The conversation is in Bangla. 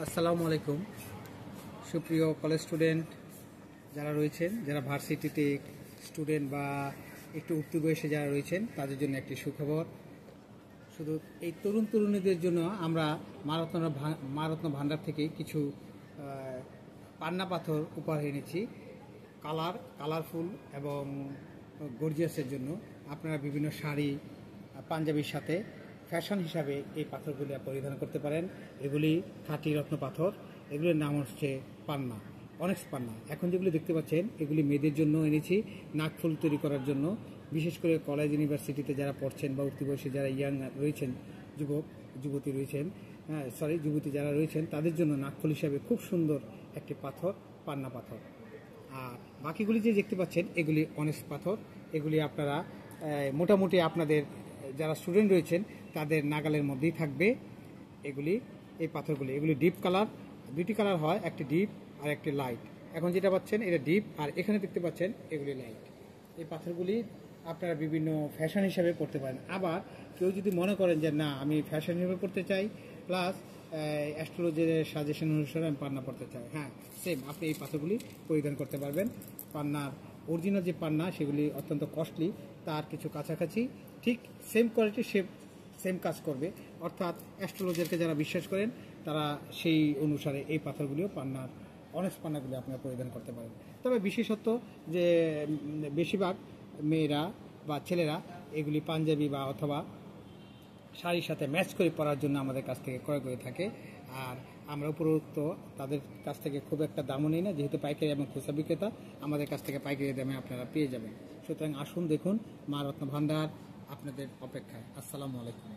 আসসালামু আলাইকুম। সুপ্রিয় কলেজ স্টুডেন্ট যারা রয়েছেন, যারা ভার্সিটিতে স্টুডেন্ট বা একটু উঠতি বয়সে যারা রয়েছেন, তাদের জন্য একটি সুখবর। শুধু এই তরুণ তরুণীদের জন্য আমরা মা রত্ন ভান্ডার থেকে কিছু পান্না পাথর উপহার এনেছি। কালারফুল এবং গর্জিয়াসের জন্য আপনারা বিভিন্ন শাড়ি পাঞ্জাবির সাথে ফ্যাশন হিসাবে এই পাথরগুলি পরিধান করতে পারেন। এগুলি খাঁটি রত্ন পাথর, এগুলির নাম হচ্ছে পান্না, অনেক্স পান্না। এখন যেগুলি দেখতে পাচ্ছেন এগুলি মেয়েদের জন্য এনেছি, নাকফুল তৈরি করার জন্য। বিশেষ করে কলেজ ইউনিভার্সিটিতে যারা পড়ছেন বা উঠতি বয়সে যারা ইয়াং রয়েছেন, যুবতী যারা রয়েছেন, তাদের জন্য নাকফুল হিসাবে খুব সুন্দর একটি পাথর, পান্না পাথর। আর বাকিগুলি যে দেখতে পাচ্ছেন এগুলি অনেক্স পাথর। এগুলি আপনারা মোটামুটি আপনাদের যারা স্টুডেন্ট রয়েছেন তাদের নাগালের মধ্যেই থাকবে। এই পাথরগুলি এগুলি ডিপ কালার, দুইটি কালার হয়, একটি ডিপ আর একটি লাইট। এখন যেটা পাচ্ছেন এটা ডিপ, আর এখানে দেখতে পাচ্ছেন এগুলি লাইট। এই পাথরগুলি আপনারা বিভিন্ন ফ্যাশন হিসাবে পড়তে পারেন। আবার কেউ যদি মনে করেন যে না, আমি ফ্যাশন হিসাবে পড়তে চাই, প্লাস অ্যাস্ট্রোলজির সাজেশন অনুসারে আমি পান্না পড়তে চাই, হ্যাঁ, সেম আপনি এই পাথরগুলি পরিধান করতে পারবেন। পান্নার অরিজিনাল যে পান্না সেগুলি অত্যন্ত কস্টলি, তার কিছু কাছাকাছি ঠিক সেম কোয়ালিটি সেম কাজ করবে। অর্থাৎ অ্যাস্ট্রোলজারকে যারা বিশ্বাস করেন তারা সেই অনুসারে এই পাথরগুলিও অনেক্স পান্নাগুলি আপনারা পরিধান করতে পারেন। তবে বিশেষত যে বেশিরভাগ মেয়েরা বা ছেলেরা এগুলি পাঞ্জাবি বা অথবা শাড়ির সাথে ম্যাচ করে পরার জন্য আমাদের কাছ থেকে ক্রয় করে থাকে। আর আমরা উপরোক্ত তাদের কাছ থেকে খুব একটা দামও নেই না, যেহেতু পাইকারি এবং খুচরা বিক্রেতা, আমাদের কাছ থেকে পাইকারি দামে আপনারা পেয়ে যাবেন। সুতরাং আসুন, দেখুন, মা রত্ন ভান্ডার আপনাদের অপেক্ষায়। আসসালামু আলাইকুম।